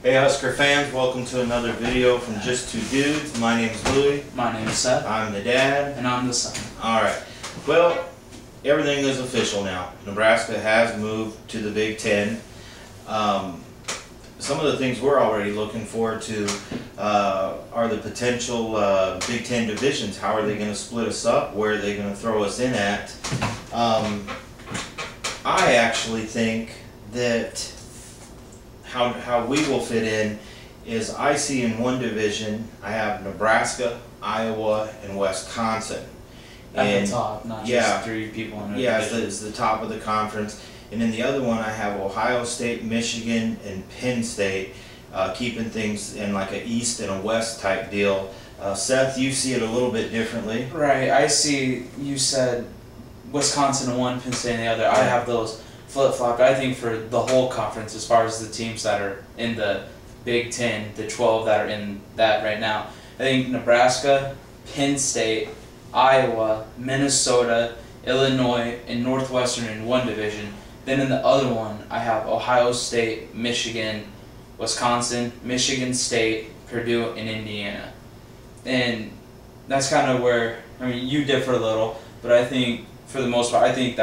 Hey Husker fans, welcome to another video from Just Two Dudes. My name is Louie. My name is Seth. I'm the dad. And I'm the son. Alright, well, everything is official now. Nebraska has moved to the Big Ten. Some of the things we're already looking forward to are the potential Big Ten divisions. How are they going to split us up? Where are they going to throw us in at? I actually think that how we will fit in is I see in one division I have Nebraska, Iowa, and Wisconsin. At the top, not just three people in a division. It's the top of the conference. And in the other one I have Ohio State, Michigan, and Penn State, keeping things in like a East and a West type deal. Seth, you see it a little bit differently. Right, I see you said Wisconsin in one, Penn State in the other. I have those flip-flopped. I think for the whole conference, as far as the teams that are in the Big Ten, the 12 that are in that right now, I think Nebraska, Penn State, Iowa, Minnesota, Illinois, and Northwestern in one division. Then in the other one, I have Ohio State, Michigan, Wisconsin, Michigan State, Purdue, and Indiana. And that's kind of where, I mean, you differ a little, but I think for the most part, I think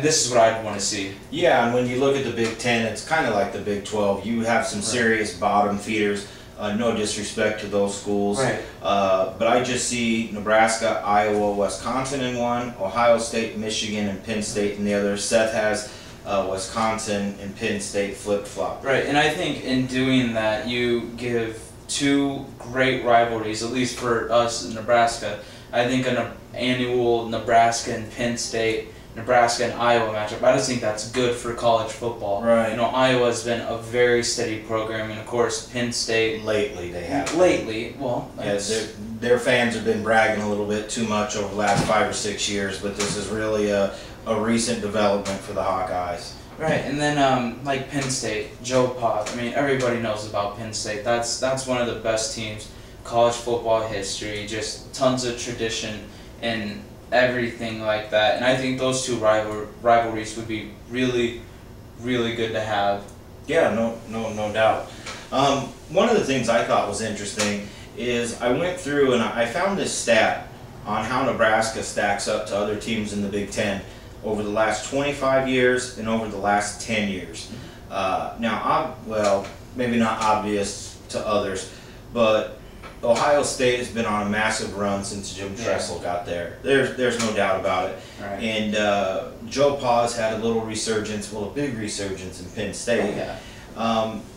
this is what I'd want to see. Yeah, and when you look at the Big Ten, it's kind of like the Big 12. You have some serious bottom feeders. No disrespect to those schools. Right. But I just see Nebraska, Iowa, Wisconsin in one, Ohio State, Michigan, and Penn State in the other. Seth has Wisconsin and Penn State flip-flop. Right, and I think in doing that, you give two great rivalries, at least for us in Nebraska. I think an annual Nebraska and Penn State, Nebraska and Iowa matchup, I just think that's good for college football. Right. You know, Iowa's been a very steady program, and of course, Penn State. Lately, they have. Lately, well. Yes, their fans have been bragging a little bit too much over the last 5 or 6 years, but this is really a recent development for the Hawkeyes. Right, and then like Penn State, Joe Pa. I mean, everybody knows about Penn State. That's one of the best teams, college football history. Just tons of tradition and everything like that, and I think those two rivalries would be really, really good to have. Yeah, no doubt. One of the things I thought was interesting is I went through and I found this stat on how Nebraska stacks up to other teams in the Big Ten over the last 25 years and over the last 10 years. Now, well, maybe not obvious to others, but Ohio State has been on a massive run since Jim Tressel got there. There's no doubt about it. Right. And Joe Pa's had a little resurgence, well, a big resurgence in Penn State. Oh, yeah.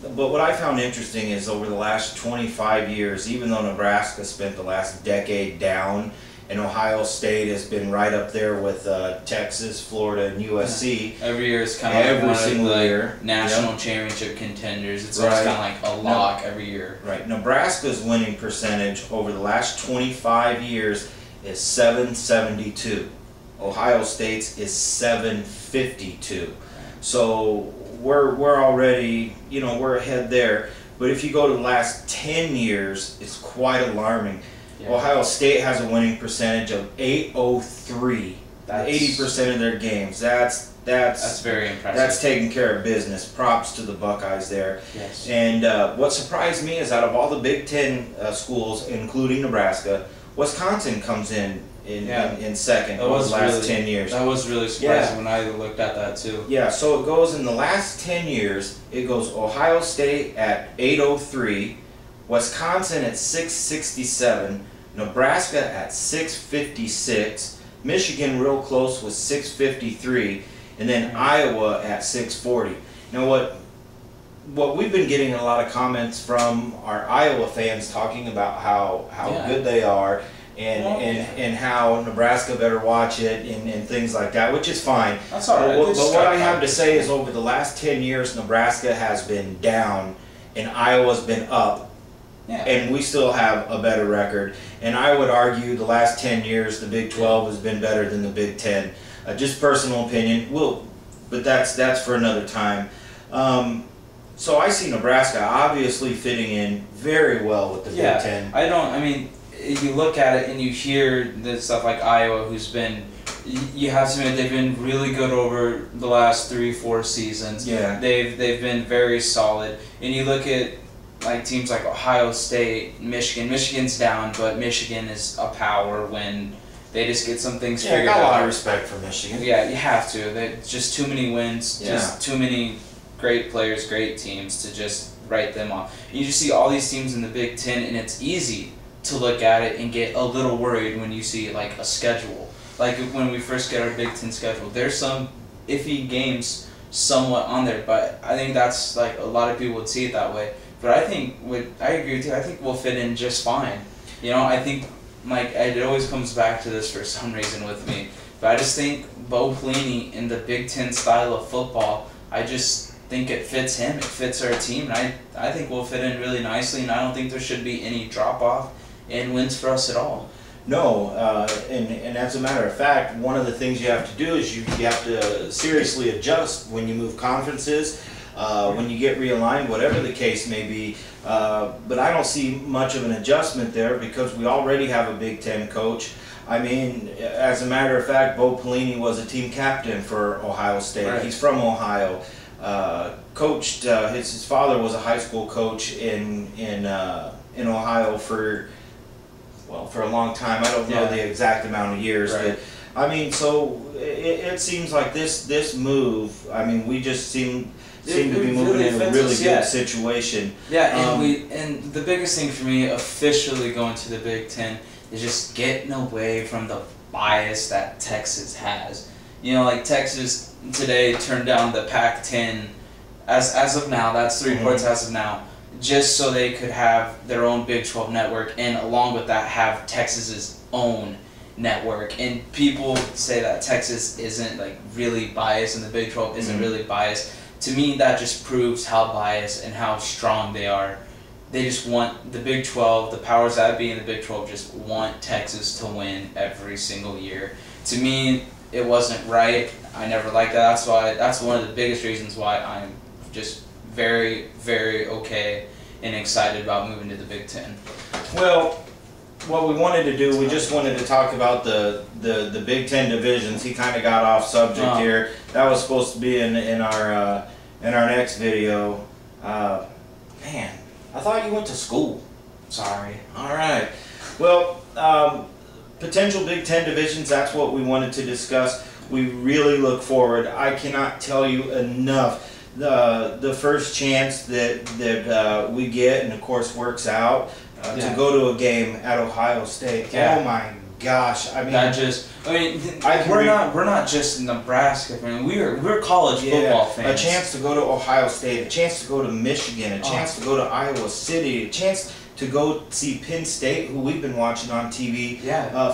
But what I found interesting is over the last 25 years, even though Nebraska spent the last decade down, and Ohio State has been right up there with Texas, Florida, and USC. Yeah. Every year it's kind of like every single year national championship contenders. It's always kind of like a lock every year. Right. Nebraska's winning percentage over the last 25 years is .772. Ohio State's is .752. So we're already, you know, we're ahead there. But if you go to the last 10 years, it's quite alarming. Yeah. Ohio State has a winning percentage of .803. 80% of their games. That's very impressive. That's taking care of business. Props to the Buckeyes there. Yes. And what surprised me is out of all the Big Ten schools, including Nebraska, Wisconsin comes in second over the last 10 years. That was really surprising when I looked at that too. Yeah, so it goes in the last 10 years, it goes Ohio State at .803, Wisconsin at .667, Nebraska at .656, Michigan real close with .653, and then Iowa at .640. Now what we've been getting a lot of comments from our Iowa fans talking about how good they are and how Nebraska better watch it and things like that, which is fine. That's all right. But what I have to say is over the last 10 years, Nebraska has been down and Iowa's been up. Yeah. And we still have a better record. And I would argue the last 10 years, the Big 12 has been better than the Big 10. Just personal opinion. But that's for another time. So I see Nebraska obviously fitting in very well with the Big 10. I mean, you look at it and you hear the stuff like Iowa, who's been You have to admit they've been really good over the last 3-4 seasons. Yeah. They've been very solid. And you look at like teams like Ohio State, Michigan. Michigan's down, but Michigan is a power when they just get some things figured out. I got a lot of respect for Michigan. Yeah, you have to. Just too many wins, just too many great players, great teams to just write them off. You just see all these teams in the Big Ten, and it's easy to look at it and get a little worried when you see like a schedule. Like when we first get our Big Ten schedule, there's some iffy games somewhat on there, but I think that's like a lot of people would see it that way. But I think I agree with you. I think we'll fit in just fine. You know, I think like it always comes back to this for some reason with me. But I just think Bo Pelini in the Big Ten style of football, I just think it fits him. It fits our team, and I think we'll fit in really nicely. And I don't think there should be any drop off in wins for us at all. No, and as a matter of fact, one of the things you have to do is you have to seriously adjust when you move conferences. When you get realigned, whatever the case may be. But I don't see much of an adjustment there because we already have a Big Ten coach. I mean, as a matter of fact, Bo Pelini was a team captain for Ohio State. Right. He's from Ohio. Coached, his father was a high school coach in Ohio for a long time. I don't know the exact amount of years, but I mean, so it seems like this move. I mean, we just seem to be moving in a really good situation. Yeah, and the biggest thing for me officially going to the Big Ten is just getting away from the bias that Texas has. You know, like Texas today turned down the Pac-10 as of now. That's the reports as of now, just so they could have their own Big 12 network, and along with that have Texas's own network. And people say that Texas isn't like really biased and the Big 12 isn't really biased. To me, that just proves how biased and how strong they are. They just want the Big 12, the powers that be in the Big 12 just want Texas to win every single year. To me, it wasn't right. I never liked that. That's one of the biggest reasons why I'm just very, very okay and excited about moving to the Big Ten. Well, what we wanted to do, we just wanted to talk about the Big Ten divisions. He kind of got off subject here. That was supposed to be in our next video. Man, I thought you went to school. Sorry. All right. Well, potential Big Ten divisions. That's what we wanted to discuss. We really look forward. I cannot tell you enough. The first chance that we get, and of course works out. To go to a game at Ohio State. Oh my gosh! I mean, we're not just Nebraska. I mean, we're college football fans. A chance to go to Ohio State, a chance to go to Michigan, a chance to go to Iowa City, a chance to go see Penn State, who we've been watching on TV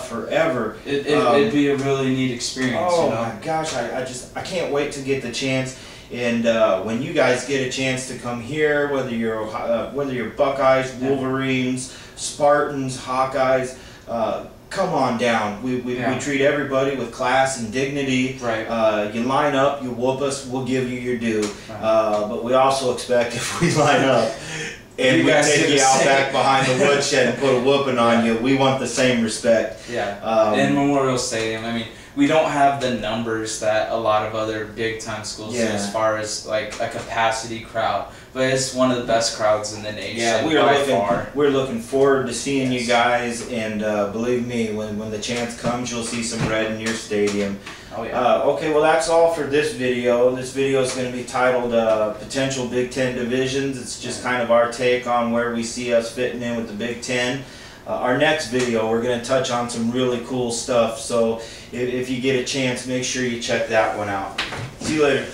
forever. It'd be a really neat experience. Oh my gosh! I can't wait to get the chance. And when you guys get a chance to come here, whether you're Buckeyes, Wolverines, Spartans, Hawkeyes, come on down. We treat everybody with class and dignity. Right. You line up, you whoop us, we'll give you your due. Right. But we also expect if we line up and we take you out back behind the woodshed and put a whooping on you, we want the same respect. Yeah. In Memorial Stadium, I mean, we don't have the numbers that a lot of other big-time schools do as far as like a capacity crowd, but it's one of the best crowds in the nation by far. We're looking forward to seeing you guys, and believe me, when the chance comes, you'll see some red in your stadium. Oh yeah. Okay, well that's all for this video. This video is going to be titled Potential Big Ten Divisions. It's just kind of our take on where we see us fitting in with the Big Ten. Our next video, we're going to touch on some really cool stuff, so if you get a chance, make sure you check that one out. See you later.